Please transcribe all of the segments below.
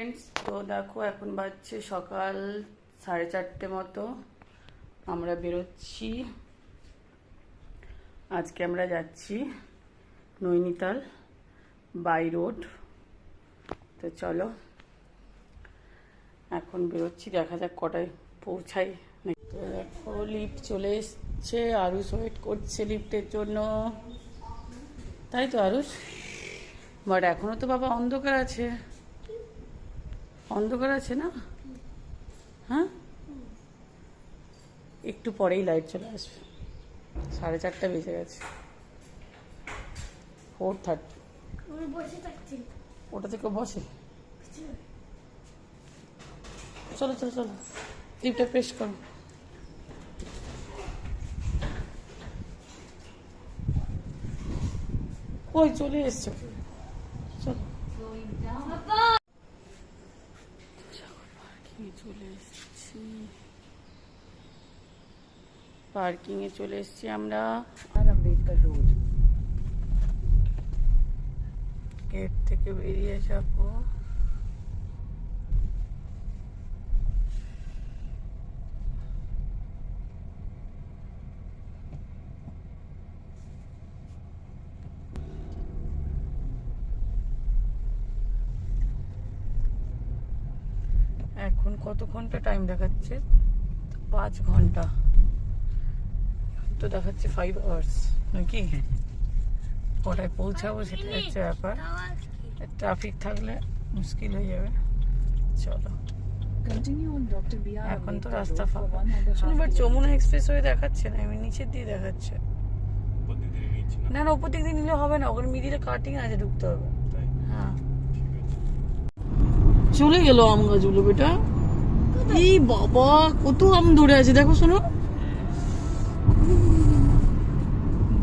Friends, তো দেখো এখন বাজছে সকাল 4:30 মতো। আমরা বেরোচ্ছি, আজকে আমরা যাচ্ছি নৈনিতাল বাই রোড। তো চলো এখন বেরোচ্ছি, দেখা যাক কটায় পৌঁছাই। তো দেখো লিফট চলে এসছে, আরুষ ওয়েট করছে লিফটের জন্য, তাই তো আরুষ? বাট এখনো তো বাবা অন্ধকার আছে, অন্ধকার আছে না? হ্যাঁ, একটু পরেই লাইট চলে আসবে, 4:30 বেজে গেছে, 4:30। ওটা থেকে বসে, চলো চলো চলো, লিফটটা প্রেস করো। কই চলে এসছো, চলো। চলে এসেছি, পার্কিংয়ে চলে এসেছি আমরা। আম্বেদকর রোড, গেট থেকে বেরিয়ে যাবো। এখন কত ঘন্টা টাইম দেখাচ্ছে? 5 ঘন্টা, তো দেখাচ্ছে 5 আওয়ার্স নাকি? কটায় পৌঁছাবো সেটা হচ্ছে ব্যাপার, ট্রাফিক থাকলে মুশকিল হয়ে যাবে। চলো, এখন তো রাস্তা ফাঁকা, বাট যমুনা এক্সপ্রেস হয়ে দেখাচ্ছে না, আমি নিচের দিয়ে দেখাচ্ছে। না না, উপর দিক দিয়ে নিলে হবে না, ওখানে মিডিলে কাটিং আছে, ঢুকতে হবে। হ্যাঁ, চলে গেল আম গাছগুলো বেটা। এই বাবা, কত আম ধরে আছে দেখো, শোনো,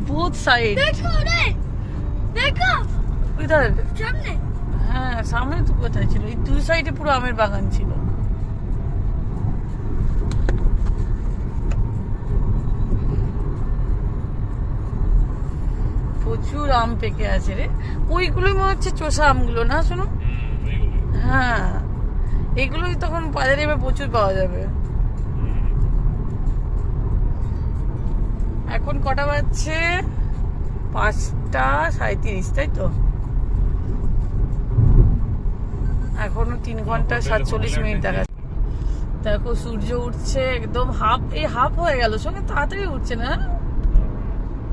বোথ সাইড। হ্যাঁ, সামনে তো কোথায় ছিল, এই দুই সাইডে পুরো আমের বাগান ছিল। প্রচুর আম পেকে আছে রে, ওইগুলোই মনে হচ্ছে চোষা আমগুলো না, শোনো? হ্যাঁ, এগুলোই তখন বাজারে এবার প্রচুর পাওয়া যাবে। এখন কটা বাজছে? 5:37, তাই তো? এখনো 3 ঘন্টা 47 মিনিট দেখাচ্ছে। দেখো সূর্য উঠছে, একদম হাফ হয়ে গেল, সঙ্গে তাড়াতাড়ি উঠছে না?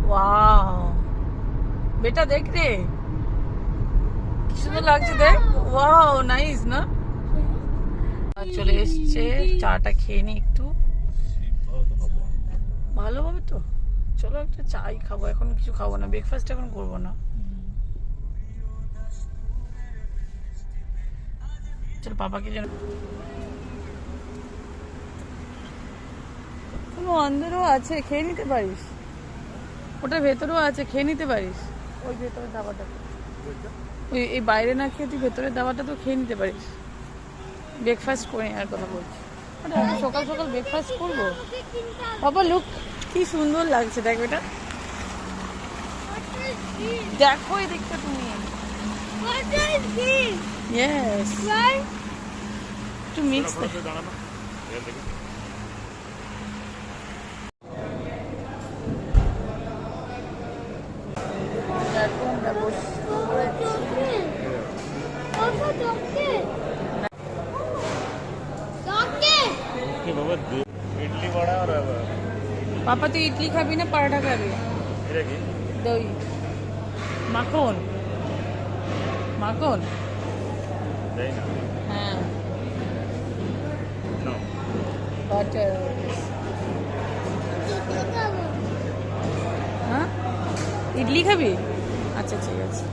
ওয়াও বেটা, দেখ রে কি সুন্দর লাগছে, দেখ। ওয়াও, নাইস না? চলে এসছে, চাটা খেয়ে নি একটু, ভালো হবে তো। চলো একটা চাই খাবো, এখন কিছু খাবো না, ব্রেকফাস্ট এখন করবো না। চলো পাপাকে যেন, কোনো অন্দরও আছে, খেয়ে নিতে পারিস, ওটার ভেতরেও আছে, খেয়ে নিতে পারিস। ওই ভেতরের দাবাটা, ওই এই বাইরে না খেয়ে তুই ভেতরের দাবাটা তো খেয়ে নিতে পারিস। ব্রেকফাস্ট করে আর কথা বলছি, সকাল সকাল ব্রেকফাস্ট করবো। বাবা লুক, কি সুন্দর লাগছে, দেখ এটা, দেখো এই দিকটা তুমি। ইয়েস, একটু মিক্স। পাপা তুই ইডলি খাবি না পরোটা খাবি? দই মাখন, মাখন, হ্যাঁ, বাটার। হ্যাঁ, ইডলি খাবি? আচ্ছা ঠিক আছে।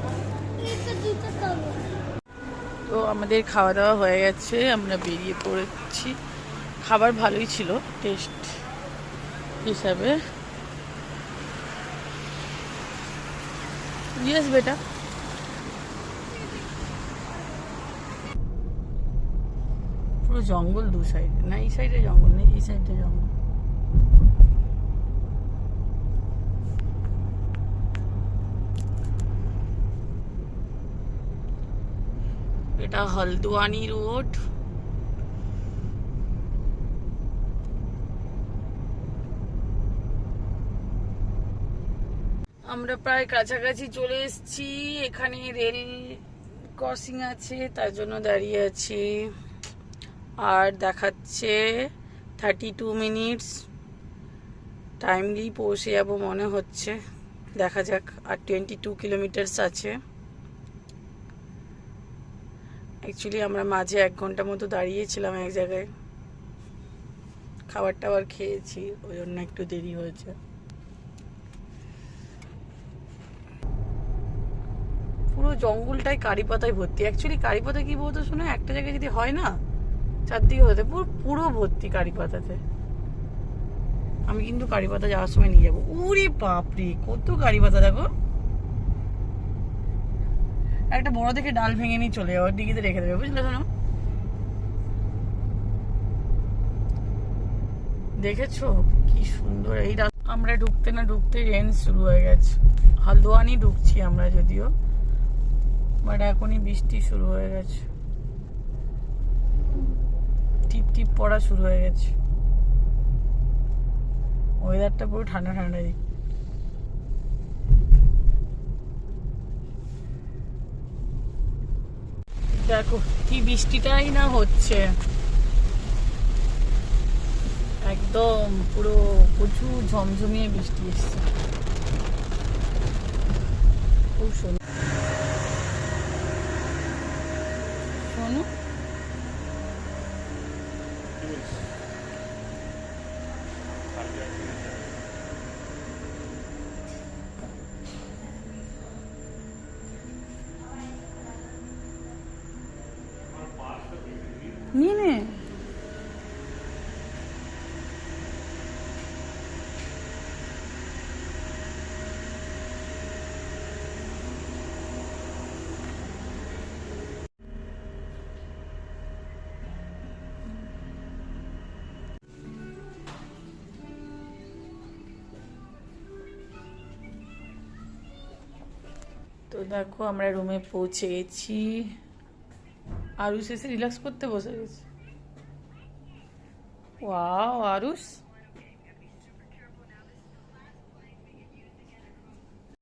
তো আমাদের খাওয়া দাওয়া হয়ে গেছে, আমরা বেরিয়ে পড়েছি। খাবার ভালোই ছিল টেস্ট হিসাবে। ইয়েস বেটা, পুরো জঙ্গল দু সাইডে, না এই সাইডে জঙ্গল নেই, এই সাইডে জঙ্গল। এটা হলদুয়ানি রোড। আমরা প্রায় কাছাকাছি চলে এসেছি। এখানে রেল ক্রসিং আছে, তার জন্য দাঁড়িয়ে আছি। আর দেখাচ্ছে 32 মিনিটস। টাইমলি পৌঁছে যাবো মনে হচ্ছে, দেখা যাক। আর 22 কিলোমিটার্স আছে। অ্যাকচুয়ালি আমরা মাঝে 1 ঘন্টা মতো দাঁড়িয়েছিলাম এক জায়গায়, খাবার টাবার খেয়েছি, ওই জন্য একটু দেরি হয়েছে। পুরো জঙ্গলটাই কারি পাতায় ভর্তি। অ্যাকচুয়ালি কারি পাতা কি বলতো শোনো, একটা জায়গায় যদি হয় না, চারদিকে হতে পুরো পুরো ভর্তি কারি পাতাতে। আমি কিন্তু কারি পাতা যাওয়ার সময় নিয়ে যাবো। উরে বাপরে, কত কারি পাতা দেখো। একটা বড় দেখে ডাল ভেঙে নিয়ে চলে যাবো, ডিগিতে রেখে দেবে, বুঝলে শোনো। দেখেছো কি সুন্দর এই রাস্তা। আমরা ঢুকতে না ঢুকতে রেন শুরু হয়ে গেছে। হলদুয়ানি ঢুকছি আমরা যদিও, বাট এখনই বৃষ্টি শুরু হয়ে গেছে, টিপ টিপ পড়া শুরু হয়ে গেছে। ওয়েদারটা পুরো ঠান্ডা ঠান্ডা দিক। দেখো কি বৃষ্টিটাই না হচ্ছে, একদম পুরো প্রচুর ঝমঝমিয়ে বৃষ্টি এসছে, খুব সুন্দর। শোনো নিয়ে নে। তো দেখো আমরা রুমে পৌঁছে গেছি। আরুষ এসে রিল্যাক্স করতে বসে গেছে। ওয়াও আরুষ।